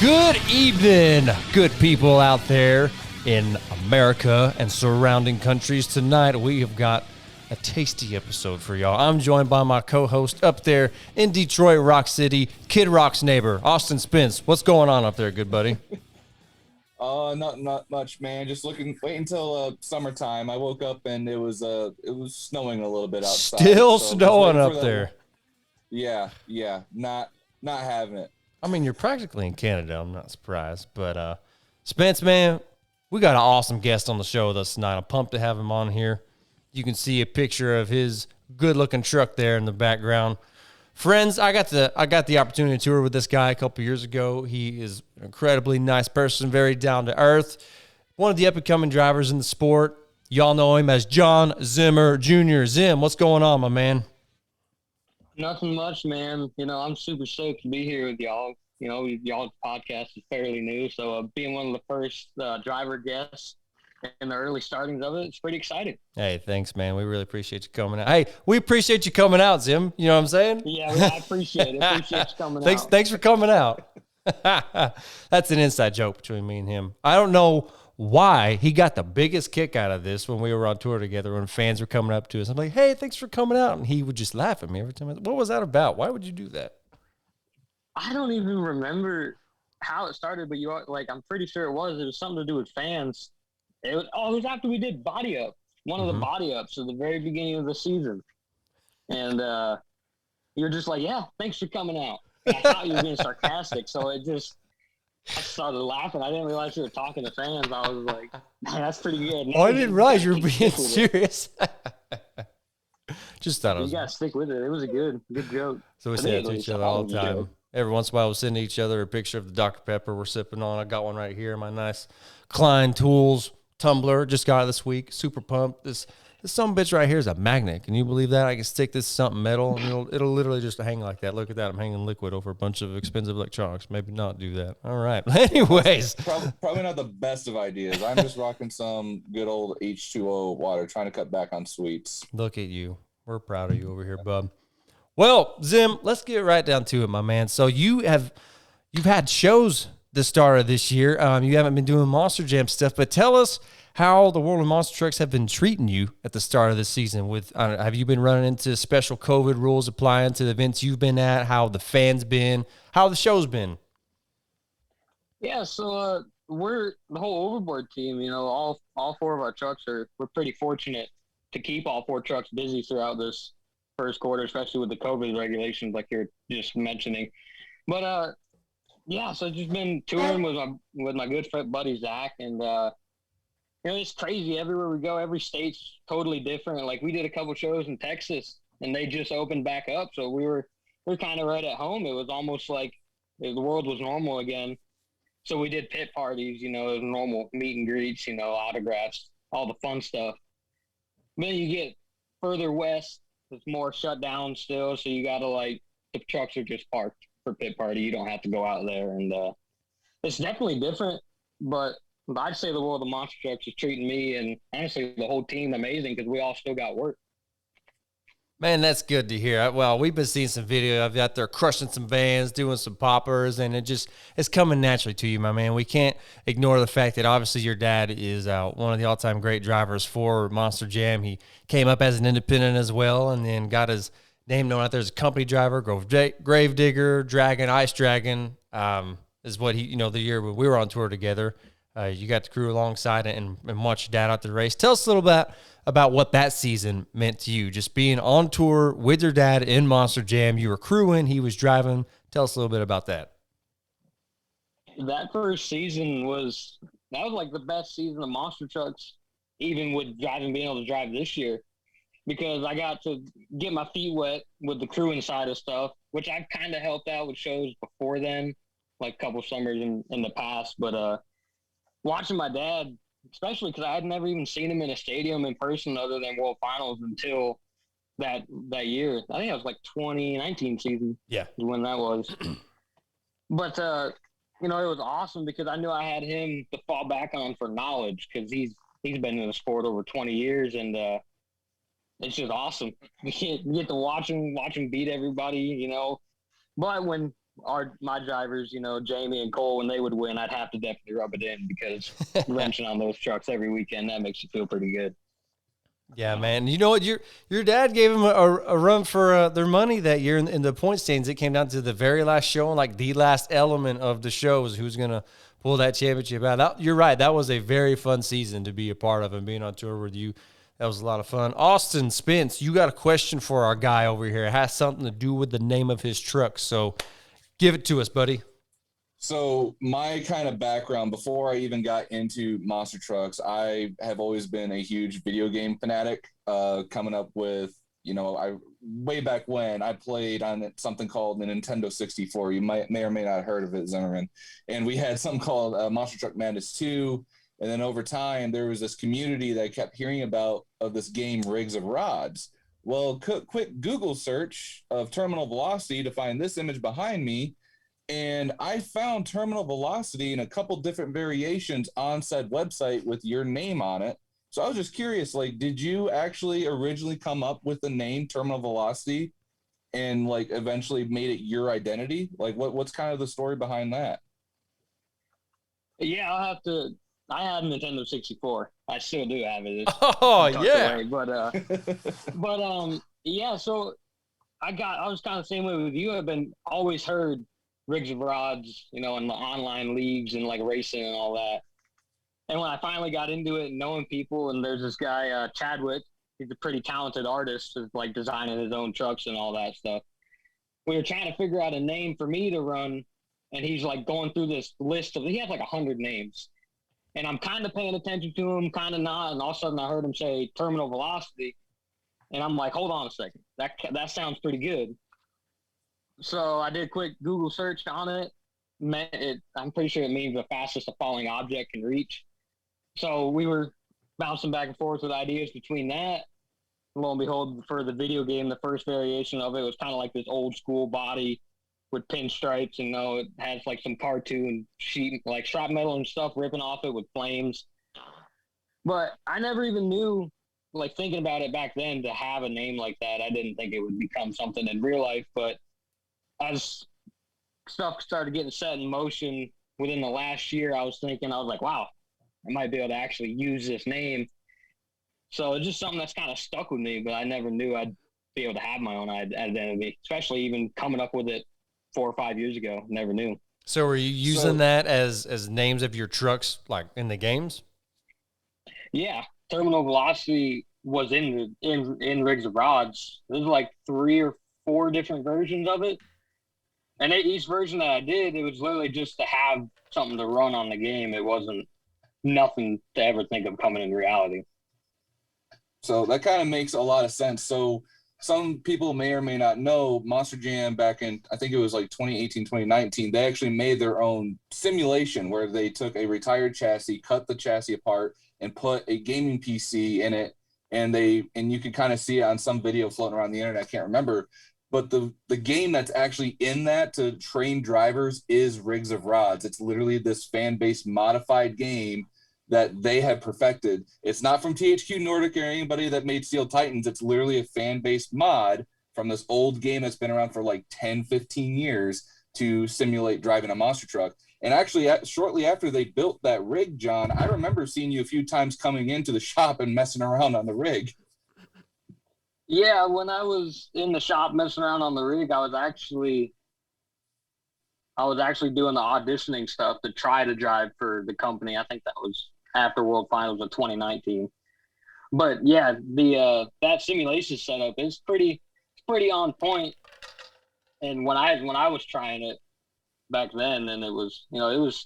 Good evening, good people out there in America and surrounding countries. Tonight we have got a tasty episode for y'all. I'm joined by my co-host up there in Detroit, Rock City, Kid Rock's neighbor, Austin Spence. What's going on up there, good buddy? Not much, man. Just wait until summertime. I woke up and it was snowing a little bit outside. Still snowing up there. Yeah, not having it. I mean, you're practically in Canada. I'm not surprised. But Spence, man, we got an awesome guest on the show with us tonight. I'm pumped to have him on here. You can see a picture of his good-looking truck there in the background. Friends, I got the opportunity to tour with this guy a couple years ago. He is an incredibly nice person, very down to earth. One of the up-and-coming drivers in the sport. Y'all know him as Jon Zimmer Jr. Zim, what's going on, my man? Nothing much, man. I'm super stoked to be here with y'all. Y'all's podcast is fairly new, so being one of the first driver guests in the early startings of it, it's pretty exciting. Hey, thanks, man. We really appreciate you coming out. Hey, we appreciate you coming out, Zim. You know what I'm saying? Yeah, I appreciate it. Appreciate you coming out. Thanks for coming out. That's an inside joke between me and him. I don't know why he got the biggest kick out of this when we were on tour together, when fans were coming up to us. I'm like, hey, thanks for coming out. And he would just laugh at me every time. What was that about? Why would you do that? I don't even remember how it started, but I'm pretty sure it was something to do with fans. It was after we did Body Up, one of the Body Ups at the very beginning of the season. And you're just like, yeah, thanks for coming out. And I thought you were being sarcastic, so I started laughing. I didn't realize you were talking to fans. I was like, that's pretty good. Oh, I didn't realize you were being serious. Just thought it was. You got to stick with it. It was a good joke. So we say it to each other all the time. Joke. Every once in a while, we'll send each other a picture of the Dr. Pepper we're sipping on. I got one right here, my nice Klein Tools tumbler. Just got it this week. Super pumped. This some bitch right here is a magnet. Can you believe that? I can stick this to something metal, and it'll literally just hang like that. Look at that. I'm hanging liquid over a bunch of expensive electronics. Maybe not do that. All right. Anyways. Probably not the best of ideas. I'm just rocking some good old H2O water, trying to cut back on sweets. Look at you. We're proud of you over here, bub. Well, Zim, let's get right down to it, my man. So you've had shows the start of this year. You haven't been doing Monster Jam stuff, but tell us how the World of Monster Trucks have been treating you at the start of the season. Have you been running into special COVID rules applying to the events you've been at? How the fans been? How the show's been? Yeah, so we're the whole Overboard team. All four of our trucks we're pretty fortunate to keep all four trucks busy throughout this first quarter, especially with the COVID regulations like you're just mentioning. But yeah, so I've just been touring with my good friend buddy Zach, and it's crazy. Everywhere we go, every state's totally different. Like, we did a couple shows in Texas, and they just opened back up, so we're kind of right at home. It was almost like the world was normal again. So we did pit parties, normal meet and greets, autographs, all the fun stuff. Then you get further west, it's more shut down still, so you gotta the trucks are just parked for pit party. You don't have to go out there, and it's definitely different, but I'd say the World of Monster Trucks is treating me and honestly the whole team amazing because we all still got work. Man, that's good to hear. Well, we've been seeing some video of you out there crushing some vans, doing some poppers, and it's coming naturally to you, my man. We can't ignore the fact that obviously your dad is one of the all-time great drivers for Monster Jam. He came up as an independent as well, and then got his name known out there as a company driver. Gravedigger, Dragon, Ice Dragon is what he, the year when we were on tour together. You got to crew alongside and watch your dad out the race. Tell us a little bit about what that season meant to you, just being on tour with your dad in Monster Jam. You were crewing, he was driving. Tell us a little bit about that. That first season was like the best season of Monster Trucks, even with being able to drive this year, because I got to get my feet wet with the crewing side of stuff, which I've kind of helped out with shows before then, like a couple summers in the past. But watching my dad, especially because I had never even seen him in a stadium in person other than World Finals until that year. I think it was like 2019 season. Yeah, when that was. But it was awesome because I knew I had him to fall back on for knowledge because he's been in the sport over 20 years, and it's just awesome. You get to watch him beat everybody, But when my drivers, Jamie and Cole, when they would win, I'd have to definitely rub it in because wrenching on those trucks every weekend, that makes you feel pretty good. Yeah, man. You know what? Your dad gave him a run for their money that year in the point standings. It came down to the very last show, and like the last element of the show was who's going to pull that championship out. You're right. That was a very fun season to be a part of, and being on tour with you, that was a lot of fun. Austin Spence, you got a question for our guy over here. It has something to do with the name of his truck, so give it to us, buddy. So my kind of background, before I even got into monster trucks, I have always been a huge video game fanatic. Coming up with, I way back when I played on something called the Nintendo 64. You may or may not have heard of it, Zimmerman. And we had something called Monster Truck Madness 2. And then over time, there was this community that I kept hearing about of this game, Rigs of Rods. Well, quick Google search of terminal velocity to find this image behind me. And I found terminal velocity in a couple different variations on said website with your name on it. So I was just curious, like, did you actually originally come up with the name terminal velocity and like eventually made it your identity? Like what's kind of the story behind that? Yeah, I have Nintendo 64. I still do have it. Yeah. Away, yeah, so I was kind of the same way with you. I've been always heard rigs of rods, in the online leagues and like racing and all that. And when I finally got into it and knowing people, and there's this guy, Chadwick, he's a pretty talented artist, is like designing his own trucks and all that stuff. We were trying to figure out a name for me to run, and he's like going through this list he has like 100 names. And I'm kind of paying attention to him, kind of not, and all of a sudden I heard him say terminal velocity. And I'm like, hold on a second. That sounds pretty good. So I did a quick Google search on it. I'm pretty sure it means the fastest a falling object can reach. So we were bouncing back and forth with ideas between that. Lo and behold, for the video game, the first variation of it was kind of like this old school body with pinstripes, and it has like some cartoon sheet, like strap metal and stuff ripping off it with flames. But I never even knew, like thinking about it back then, to have a name like that. I didn't think it would become something in real life, but as stuff started getting set in motion within the last year, I was like, wow, I might be able to actually use this name. So it's just something that's kind of stuck with me, but I never knew I'd be able to have my own identity, especially even coming up with it 4 or 5 years ago. Never knew. So are you using that as names of your trucks, like in the games? Yeah. Terminal velocity was in Rigs of Rods. There's like 3 or 4 different versions of it. And each version that I did, it was literally just to have something to run on the game. It wasn't nothing to ever think of coming in reality. So that kind of makes a lot of sense. So some people may or may not know Monster Jam back in, I think it was like 2018, 2019, they actually made their own simulation where they took a retired chassis, cut the chassis apart, and put a gaming PC in it. And you can kind of see it on some video floating around the internet. I can't remember. But the game that's actually in that to train drivers is Rigs of Rods. It's literally this fan-based modified game that they have perfected. It's not from THQ Nordic or anybody that made Steel Titans. It's literally a fan-based mod from this old game that's been around for like 10, 15 years to simulate driving a monster truck. And actually, shortly after they built that rig, John, I remember seeing you a few times coming into the shop and messing around on the rig. Yeah, when I was in the shop messing around on the rig, I was actually doing the auditioning stuff to try to drive for the company. I think that was after World Finals of 2019. But yeah, that simulation setup is pretty on point. And when I was trying it back then, and it was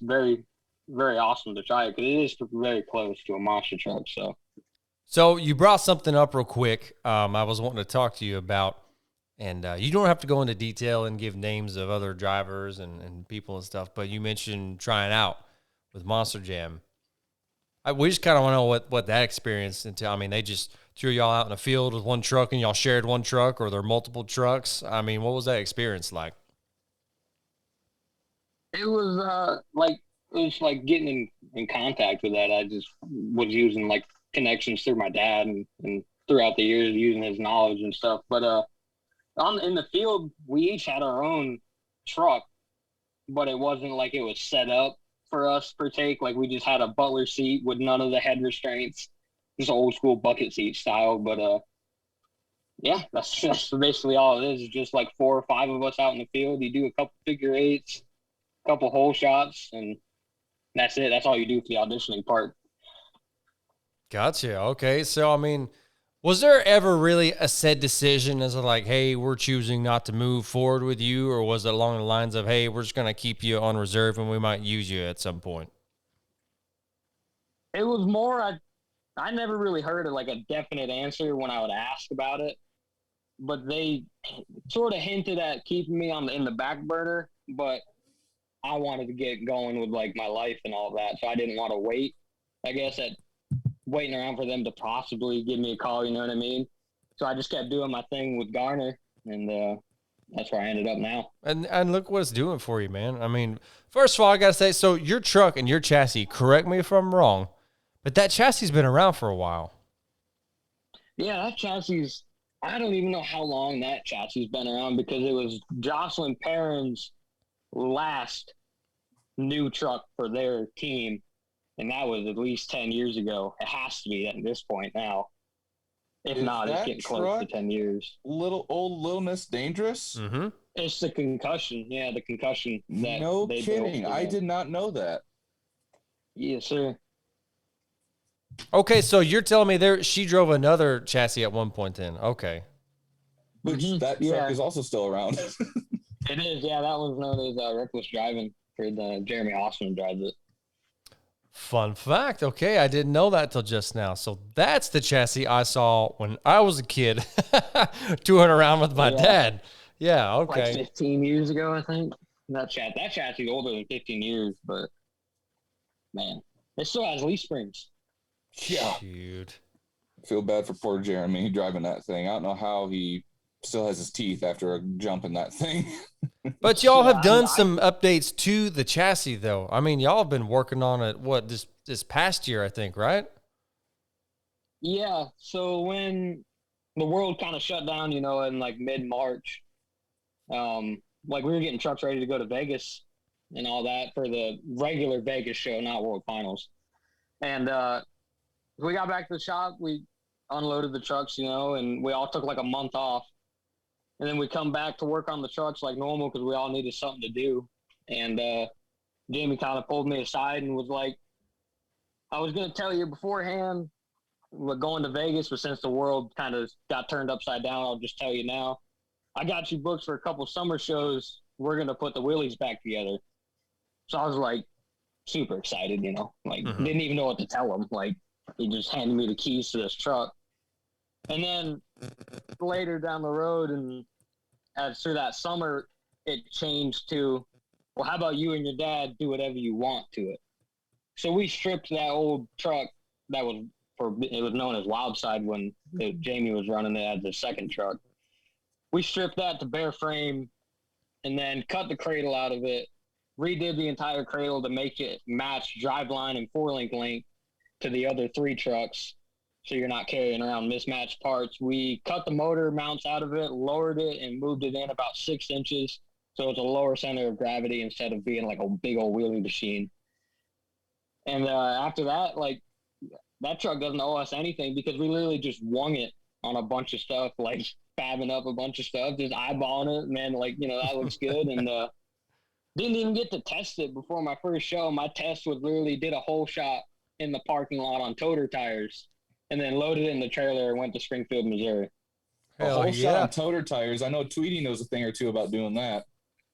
very, very awesome to try it because it is very close to a monster truck. So you brought something up real quick. I was wanting to talk to you about, and you don't have to go into detail and give names of other drivers and people and stuff, but you mentioned trying out with Monster Jam. We just kind of want to know what that experience entailed. I mean, they just threw y'all out in the field with one truck and y'all shared one truck, or there are multiple trucks. I mean, what was that experience like? It was like getting in contact with that. I just was using like connections through my dad and throughout the years using his knowledge and stuff. But in the field, we each had our own truck, but it wasn't like it was set up for us per take. Like we just had a butler seat with none of the head restraints, just old school bucket seat style. But yeah, that's basically all it is. It's just like 4 or 5 of us out in the field. You do a couple figure eights, a couple hole shots, and that's it. That's all you do for the auditioning part. Gotcha. Okay. So, I mean, was there ever really a set decision as of like, hey, we're choosing not to move forward with you? Or was it along the lines of, hey, we're just going to keep you on reserve and we might use you at some point? It was more, I never really heard like a definite answer when I would ask about it, but they sort of hinted at keeping me in the back burner, but I wanted to get going with like my life and all that. So I didn't want to wait, I guess, at waiting around for them to possibly give me a call, you know what I mean? So I just kept doing my thing with Garner, and that's where I ended up now. And look what it's doing for you, man. I mean, first of all, I got to say, so your truck and your chassis, correct me if I'm wrong, but that chassis has been around for a while. Yeah, that chassis, I don't even know how long that chassis has been around because it was Jocelyn Perrin's last new truck for their team. And that was at least 10 years ago. It has to be at this point now. If not, it's getting close to 10 years. Little Miss Dangerous? Mm-hmm. It's the concussion. Yeah, the concussion. No kidding. I did not know that. Yes, sir. Okay, so you're telling me she drove another chassis at one point then. Okay. Which that truck is also still around. It is, yeah. That one's known as reckless driving for the Jeremy Hossman drives it. Fun fact. Okay, I didn't know that till just now. So that's the chassis I saw when I was a kid touring around with my dad. Yeah, okay. Like 15 years ago, I think. That chassis is older than 15 years, but man, it still has leaf springs. Yeah. Dude. I feel bad for poor Jeremy driving that thing. I don't know how he still has his teeth after a jump in that thing. But y'all have done some updates to the chassis, though. I mean, y'all have been working on it, this past year, I think, right? Yeah. So when the world kind of shut down, in like mid-March, like we were getting trucks ready to go to Vegas and all that for the regular Vegas show, not World Finals. And we got back to the shop. We unloaded the trucks, and we all took like a month off. And then we come back to work on the trucks like normal because we all needed something to do. And Jamie kind of pulled me aside and was like, I was going to tell you beforehand we're going to Vegas, but since the world kind of got turned upside down, I'll just tell you now. I got you booked for a couple summer shows. We're going to put the wheelies back together. So I was like super excited, didn't even know what to tell him. Like he just handed me the keys to this truck. And then later down the road and through that summer, it changed to, well, how about you and your dad do whatever you want to it? So we stripped that old truck that was it was known as Wildside when Jamie was running it as the second truck. We stripped that to bare frame and then cut the cradle out of it, redid the entire cradle to make it match driveline and 4-link link to the other 3 trucks. So you're not carrying around mismatched parts. We cut the motor mounts out of it, lowered it, and moved it in about 6 inches. So it's a lower center of gravity instead of being like a big old wheelie machine. And after that, like that truck doesn't owe us anything because we literally just wung it on a bunch of stuff, like fabbing up a bunch of stuff, just eyeballing it. Man, like, that looks good. And didn't even get to test it before my first show. My test was literally did a whole shot in the parking lot on toter tires. And then loaded it in the trailer and went to Springfield, Missouri. A whole shot on toter tires. I know Tweety knows a thing or two about doing that.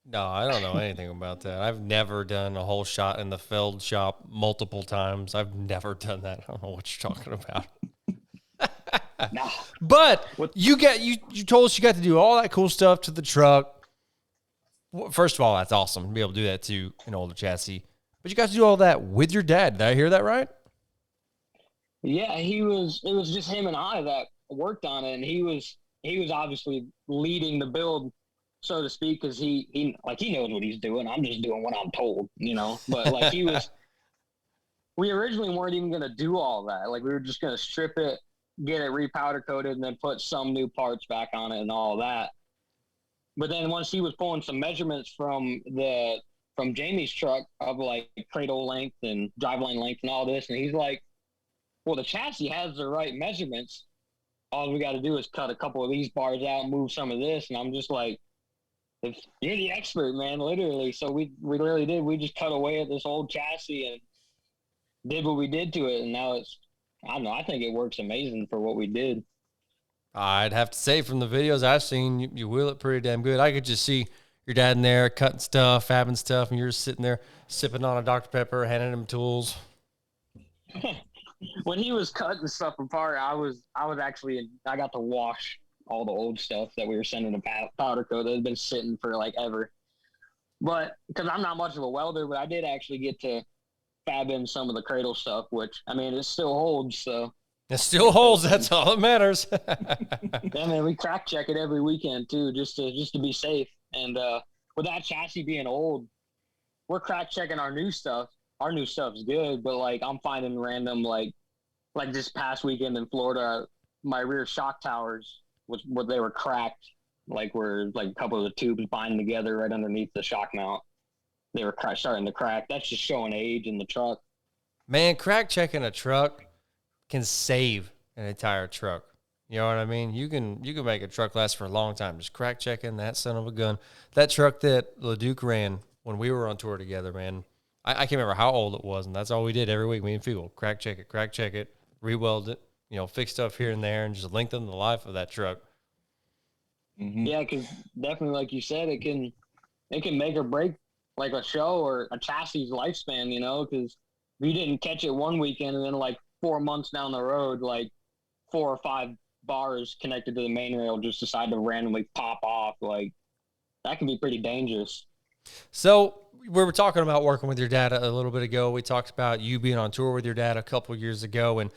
No, I don't know anything about that. I've never done a whole shot in the Feld shop multiple times. I've never done that. I don't know what you're talking about. Nah. But you told us you got to do all that cool stuff to the truck. First of all, that's awesome to be able to do that to an older chassis. But you got to do all that with your dad. Did I hear that right? Yeah, it was just him and I that worked on it, and he was obviously leading the build, so to speak, because he knows what he's doing. I'm just doing what I'm told, But like we originally weren't even gonna do all that. Like we were just gonna strip it, get it repowder coated, and then put some new parts back on it and all that. But then once he was pulling some measurements from from Jamie's truck of like cradle length and driveline length and all this. And he's like, well, the chassis has the right measurements. All we got to do is cut a couple of these bars out and move some of this. And I'm just like, if you're the expert, man, literally. So we literally did. We just cut away at this old chassis and did what we did to it. And now I don't know. I think it works amazing for what we did. I'd have to say from the videos I've seen, you wheel it pretty damn good. I could just see your dad in there cutting stuff, fabbing stuff, and you're just sitting there sipping on a Dr. Pepper, handing him tools. When he was cutting stuff apart, I got to wash all the old stuff that we were sending to powder coat that had been sitting for like ever. But because I'm not much of a welder, but I did actually get to fab in some of the cradle stuff, which I mean, it still holds. So it still holds. That's all that matters. Yeah, man, we crack check it every weekend too, just to be safe. And with that chassis being old, we're crack checking our new stuff. Our new stuff's good, but like I'm finding random like this past weekend in Florida, my rear shock towers they were cracked, like were like a couple of the tubes binding together right underneath the shock mount. They were starting to crack. That's just showing age in the truck. Man, crack checking a truck can save an entire truck. You know what I mean? You can make a truck last for a long time. Just crack checking that son of a gun. That truck that LeDuc ran when we were on tour together, man. I can't remember how old it was, and that's all we did every week. Me and Fugle, crack check it, re-weld it, fix stuff here and there, and just lengthen the life of that truck. Mm-hmm. Yeah, because definitely, like you said, it can make or break like a show or a chassis lifespan, because if you didn't catch it one weekend and then like 4 months down the road, like 4 or 5 bars connected to the main rail just decide to randomly pop off, like that can be pretty dangerous. So we were talking about working with your dad a little bit ago. We talked about you being on tour with your dad a couple of years ago. And,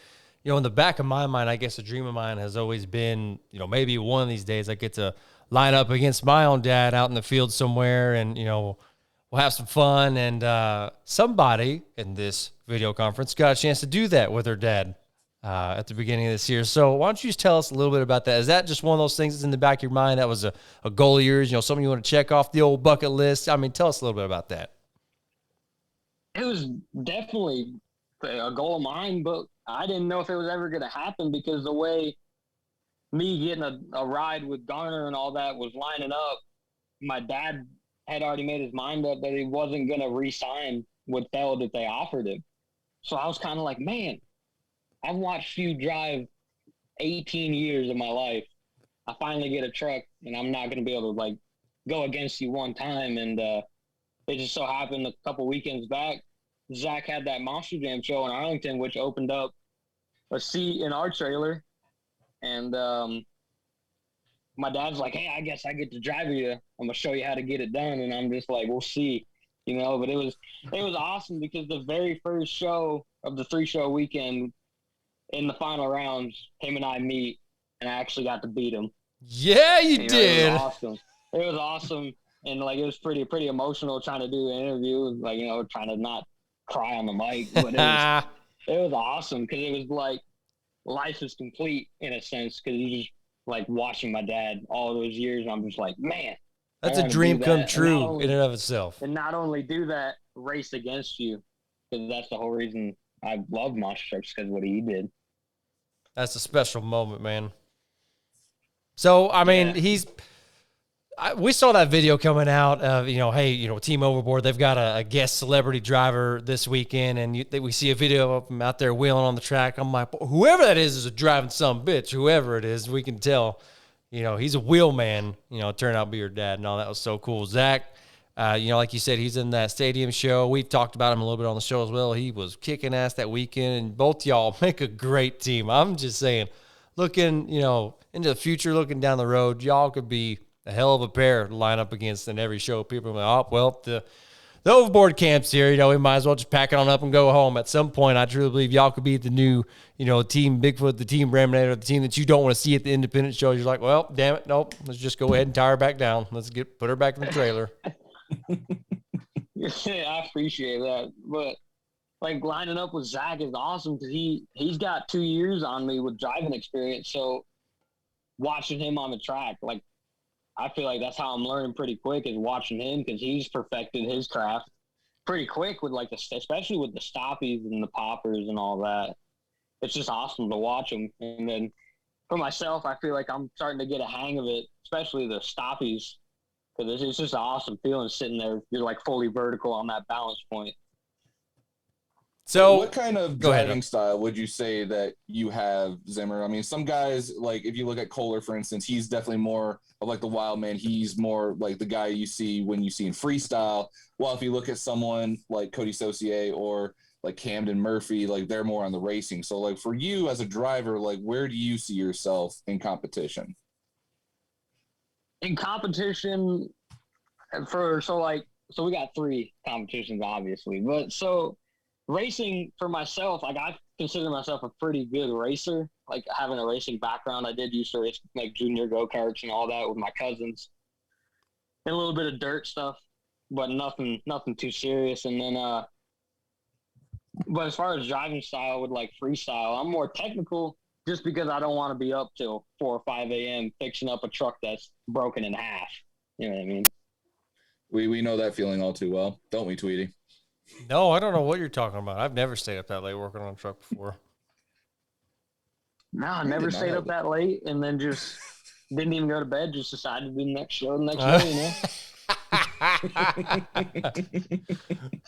in the back of my mind, I guess a dream of mine has always been, maybe one of these days I get to line up against my own dad out in the field somewhere and, we'll have some fun. And somebody in this video conference got a chance to do that with her dad at the beginning of this year. So why don't you just tell us a little bit about that? Is that just one of those things that's in the back of your mind that was a goal of yours, something you want to check off the old bucket list? I mean, tell us a little bit about that. It was definitely a goal of mine, but I didn't know if it was ever going to happen because the way me getting a ride with Garner and all that was lining up, my dad had already made his mind up that he wasn't going to re-sign with Feld if they offered him. So I was kind of like, man, I've watched you drive 18 years of my life. I finally get a truck, and I'm not going to be able to, like, go against you one time. And it just so happened a couple weekends back, Zach had that Monster Jam show in Arlington, which opened up a seat in our trailer. And my dad's like, hey, I guess I get to drive you. I'm going to show you how to get it done. And I'm just like, we'll see. But it was awesome because the very first show of the 3-show weekend, in the final rounds, him and I meet, and I actually got to beat him. Yeah, you did. It was awesome. It was awesome, and like it was pretty emotional trying to do an interview, like trying to not cry on the mic, but it was awesome because it was like life is complete in a sense because you just like watching my dad all those years. And I'm just like, man, that's a dream come true in and of itself. And not only do that, race against you, because that's the whole reason I love monster trucks because of what he did. That's a special moment, man. So, I mean, we saw that video coming out of, hey, Team Overboard, they've got a guest celebrity driver this weekend, and we see a video of him out there wheeling on the track. I'm like, whoever that is a driving some bitch, whoever it is, we can tell, he's a wheel man, turned out to be your dad, and all that was so cool. Zach, like you said, he's in that stadium show. We've talked about him a little bit on the show as well. He was kicking ass that weekend, and both y'all make a great team. I'm just saying, looking, into the future, looking down the road, y'all could be a hell of a pair to line up against in every show. People are like, oh, well, the Overboard camp's here. We might as well just pack it on up and go home. At some point, I truly believe y'all could be the new, Team Bigfoot, the Team Raminator, the team that you don't want to see at the independent shows. You're like, well, damn it, nope. Let's just go ahead and tie her back down. Let's put her back in the trailer. Yeah, I appreciate that. But like lining up with Zach is awesome because he's got 2 years on me with driving experience. So watching him on the track, like I feel like that's how I'm learning pretty quick is watching him because he's perfected his craft pretty quick with like especially with the stoppies and the poppers and all that. It's just awesome to watch him. And then for myself, I feel like I'm starting to get a hang of it, especially the stoppies, because it's just an awesome feeling sitting there. You're like fully vertical on that balance point. So what kind of driving style would you say that you have, Zimmer? I mean, some guys, like if you look at Kohler, for instance, he's definitely more of like the wild man. He's more like the guy you see when you see in freestyle. While if you look at someone like Cody Saucier or like Camden Murphy, like they're more on the racing. So like for you as a driver, like where do you see yourself in competition? In competition, so we got 3 competitions, obviously. But so racing for myself, like I consider myself a pretty good racer. Like having a racing background, I did used to race like junior go-karts and all that with my cousins. And a little bit of dirt stuff, but nothing too serious. And then but as far as driving style with like freestyle, I'm more technical just because I don't want to be up till 4 or 5 a.m. fixing up a truck that's broken in half. You know what I mean? We know that feeling all too well, don't we, Tweety? No, I don't know what you're talking about. I've never stayed up that late working on a truck before. No, I never stayed up that late and then just didn't even go to bed, just decided to do the next show the next day, you know?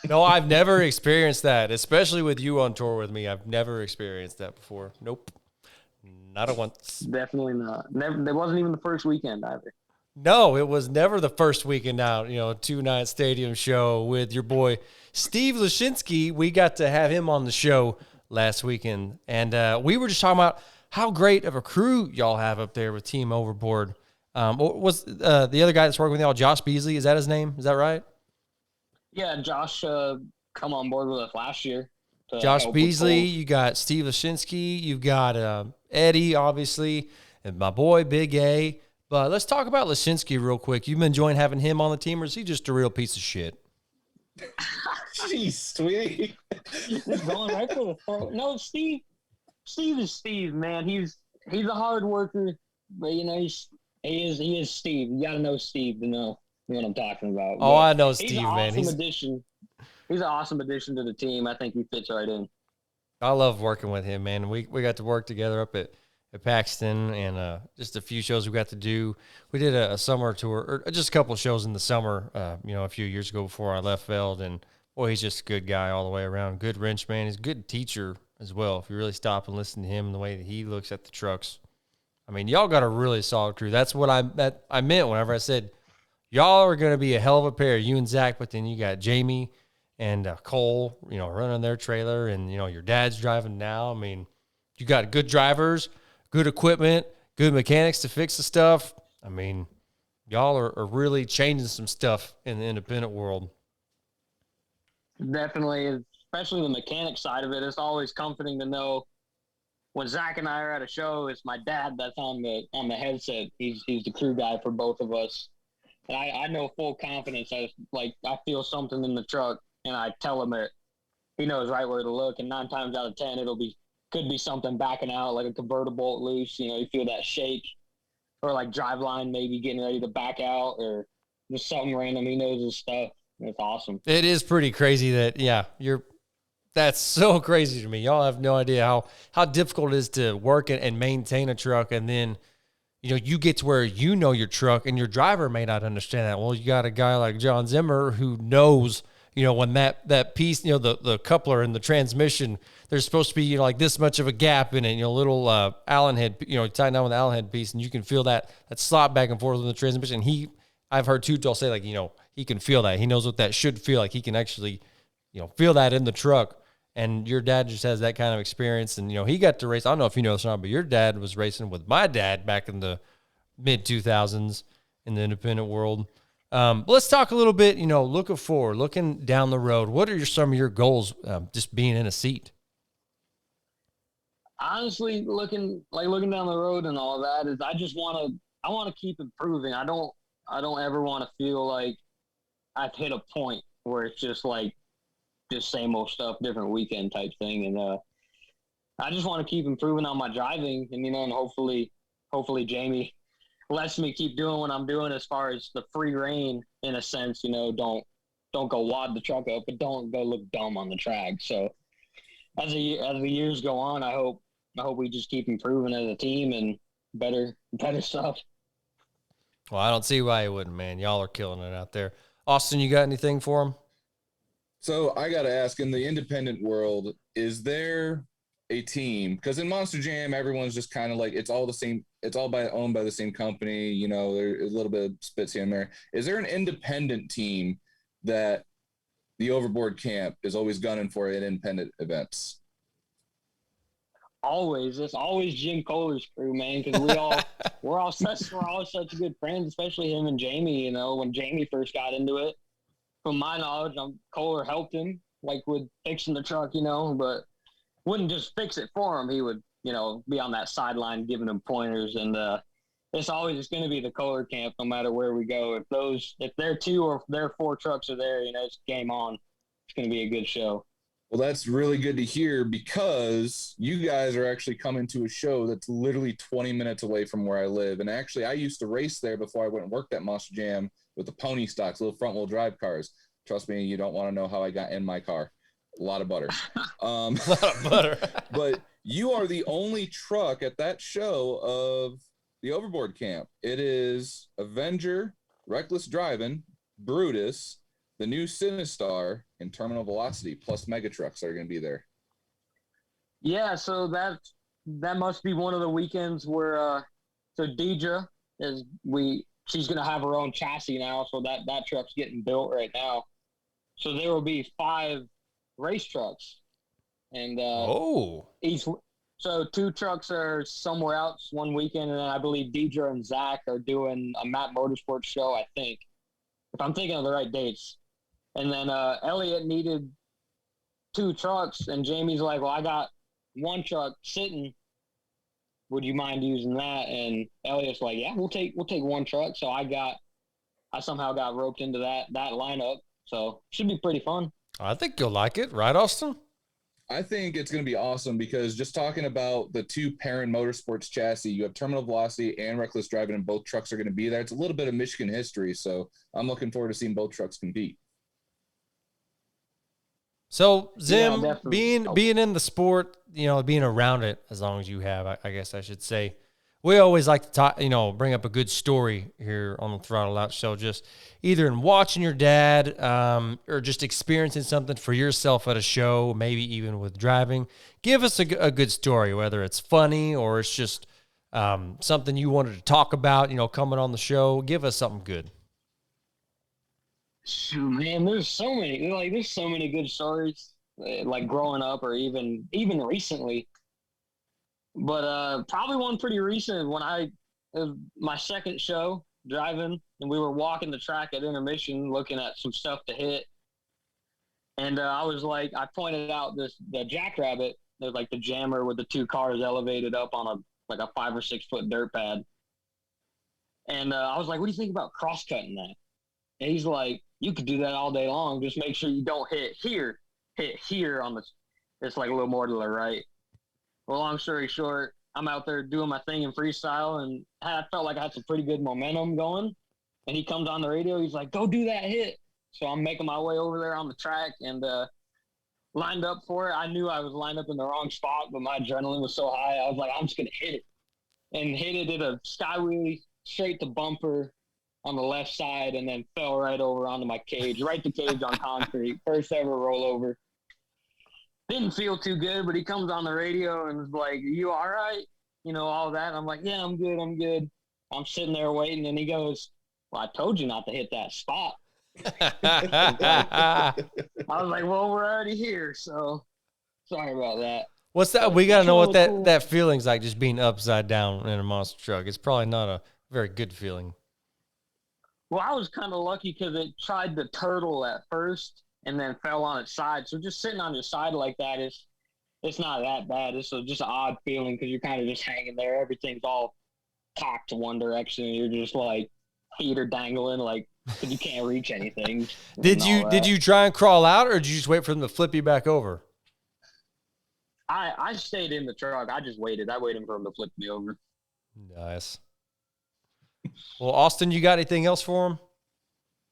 No, I've never experienced that, especially with you on tour with me. I've never experienced that before. Nope. Not a once. Definitely not. Never. There wasn't even the first weekend either. No, it was never the first weekend out, 2-night stadium show with your boy Steve Lashinsky. We got to have him on the show last weekend, and we were just talking about how great of a crew y'all have up there with Team Overboard. Was the other guy that's working with y'all, Josh Beasley? Is that his name? Is that right? Yeah, Josh come on board with us last year. Josh Beasley, you got Steve Lashinsky, you've got Eddie, obviously, and my boy Big A. But let's talk about Lashinsky real quick. You've been enjoying having him on the team, or is he just a real piece of shit? Jeez, Tweety. Just going right for the throat. No, Steve is Steve, man. He's a hard worker, but he is Steve. You got to know Steve to know what I'm talking about. Oh, I know Steve, man. He's an awesome addition to the team. I think he fits right in. I love working with him, man. We got to work together up at Paxton, and just a few shows we got to do. We did a summer tour, or just a couple of shows in the summer, a few years ago before I left Veld, and boy, he's just a good guy all the way around. Good wrench man. He's a good teacher as well. If you really stop and listen to him and the way that he looks at the trucks, I mean, y'all got a really solid crew. That's what I meant whenever I said y'all are going to be a hell of a pair, you and Zach, but then you got Jamie and Cole, running their trailer, and, your dad's driving now. I mean, you got good drivers, good equipment, good mechanics to fix the stuff. I mean, y'all are really changing some stuff in the independent world. Definitely, especially the mechanic side of it. It's always comforting to know when Zach and I are at a show, it's my dad that's on the headset. He's the crew guy for both of us. And I know full confidence. I feel something in the truck, and I tell him it. He knows right where to look, and 9 times out of 10, could be something backing out, like a convertible loose. You feel that shake, or like driveline maybe getting ready to back out, or just something random. He knows his stuff. It's awesome. It is pretty crazy that that's so crazy to me. Y'all have no idea how difficult it is to work and maintain a truck, and then you get to where your truck, and your driver may not understand that. Well, you got a guy like Jon Zimmer who knows. When that piece, the coupler and the transmission, there's supposed to be, like this much of a gap in it, little Allen head, tighten down with the Allen head piece, and you can feel that slop back and forth in the transmission. I've heard Tutel say, like, he can feel that. He knows what that should feel like. He can actually, feel that in the truck. And your dad just has that kind of experience. And, he got to race. I don't know if you know this or not, but your dad was racing with my dad back in the mid-2000s in the independent world. Let's talk a little bit, looking forward, looking down the road. What are some of your goals, just being in a seat? Honestly, looking down the road and all that is I want to keep improving. I don't ever want to feel like I've hit a point where it's just like just same old stuff, different weekend type thing. And I just want to keep improving on my driving, and and hopefully Jamie lets me keep doing what I'm doing as far as the free reign in a sense. Don't go wad the truck up, but don't go look dumb on the track. So as the years go on, I hope we just keep improving as a team and better stuff. Well, I don't see why you wouldn't, man. Y'all are killing it out there. Austin, you got anything for him? So I got to ask, in the independent world, is there a team? Because in Monster Jam, everyone's just kind of like, it's all the same. It's all owned by the same company. You know, there's a little bit of spits here and there. Is there an independent team that the Overboard camp is always gunning for at independent events? It's always Jim Kohler's crew, man, because we're all such good friends, especially him and Jamie. You know, when Jamie first got into it, from my knowledge, Kohler helped him like with fixing the truck, you know, but wouldn't just fix it for him. He would, you know, be on that sideline giving him pointers, and it's always going to be the Kohler camp no matter where we go. If their 2 or their 4 trucks are there, you know, it's game on. It's going to be a good show. Well, that's really good to hear, because you guys are actually coming to a show that's literally 20 minutes away from where I live. And actually, I used to race there before I went and worked at Monster Jam with the pony stocks, little front wheel drive cars. Trust me, you don't want to know how I got in my car. A lot of butter. A lot of butter. But you are the only truck at that show of the Overboard camp. It is Avenger, Reckless Driving, Brutus, the new Sinistar, and Terminal Velocity, plus mega trucks are going to be there. Yeah, so that must be one of the weekends where so Deidre she's going to have her own chassis now, so that truck's getting built right now. So there will be 5 race trucks, and so 2 trucks are somewhere else one weekend, and then I believe Deidre and Zach are doing a Matt Motorsports show, I think, if I'm thinking of the right dates. And then Elliot needed 2 trucks, and Jamie's like, well, I got 1 truck sitting. Would you mind using that? And Elliot's like, yeah, we'll take 1 truck. So I somehow got roped into that lineup. So should be pretty fun. I think you'll like it, right, Austin? I think it's going to be awesome, because just talking about the 2 Perrin Motorsports chassis, you have Terminal Velocity and Reckless Driving, and both trucks are going to be there. It's a little bit of Michigan history, so I'm looking forward to seeing both trucks compete. So, Zim, being in the sport, you know, being around it as long as you have, I guess I should say, we always like to talk, you know, bring up a good story here on the Throttle Out show, just either in watching your dad or just experiencing something for yourself at a show, maybe even with driving. Give us a good story, whether it's funny or it's just something you wanted to talk about, you know, coming on the show. Give us something good. Shoot, man, there's so many good stories, like growing up or even recently. But probably one pretty recent, when it was my second show driving, and we were walking the track at intermission looking at some stuff to hit. And I pointed out the Jackrabbit. There's like the jammer with the 2 cars elevated up on a 5 or 6 foot dirt pad. And I was like, what do you think about cross-cutting that? And he's like, you could do that all day long. Just make sure you don't hit here on it's like a little more to the right. Well, long story short, I'm out there doing my thing in freestyle, and I felt like I had some pretty good momentum going. And he comes on the radio. He's like, go do that hit. So I'm making my way over there on the track and lined up for it. I knew I was lined up in the wrong spot, but my adrenaline was so high. I was like, I'm just going to hit it. And hit it, did a sky wheelie straight to bumper on the left side, and then fell right over onto my cage, right to cage on concrete. First ever rollover. Didn't feel too good, but he comes on the radio and is like, you all right? You know, all that. And I'm like, yeah, I'm good. I'm sitting there waiting, and he goes, well, I told you not to hit that spot. I was like, well, we're already here, so sorry about that. What's that? We got to know what that feeling's like, just being upside down in a monster truck. It's probably not a very good feeling. Well, I was kind of lucky because it tried to turtle at first and then fell on its side. So just sitting on your side like that it's not that bad. It's just an odd feeling because you're kind of just hanging there. Everything's all cocked to one direction. And you're just like feet are dangling, like because you can't reach anything. Did you try and crawl out, or did you just wait for them to flip you back over? I stayed in the truck. I just waited. I waited for them to flip me over. Nice. Well, Austin, you got anything else for him?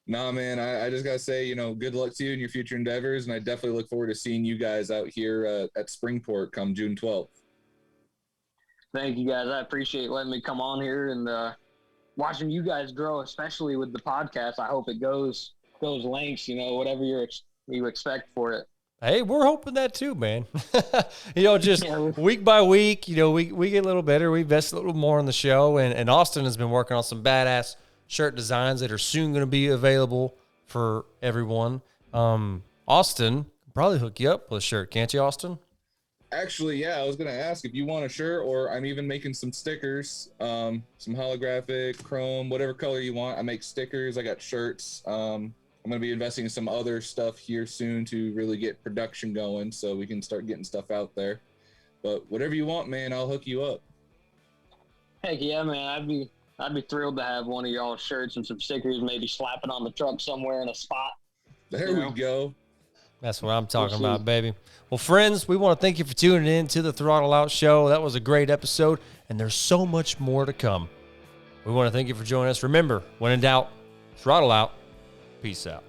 Nah, man, I just got to say, you know, good luck to you in your future endeavors. And I definitely look forward to seeing you guys out here at Springport come June 12th. Thank you, guys. I appreciate letting me come on here and watching you guys grow, especially with the podcast. I hope it goes lengths, you know, whatever you expect for it. Hey, we're hoping that too, man. You know, just week by week, you know, we get a little better. We invest a little more in the show. And Austin has been working on some badass shirt designs that are soon going to be available for everyone. Austin, probably hook you up with a shirt, can't you, Austin? Actually, yeah, I was going to ask if you want a shirt, or I'm even making some stickers, some holographic, chrome, whatever color you want. I make stickers. I got shirts. I'm going to be investing in some other stuff here soon to really get production going so we can start getting stuff out there. But whatever you want, man, I'll hook you up. Heck yeah, man. I'd be thrilled to have one of y'all's shirts and some stickers, maybe slapping on the truck somewhere in a spot. There we go. That's what I'm talking about, baby. Well, friends, we want to thank you for tuning in to the Throttle Out Show. That was a great episode, and there's so much more to come. We want to thank you for joining us. Remember, when in doubt, throttle out. Peace out.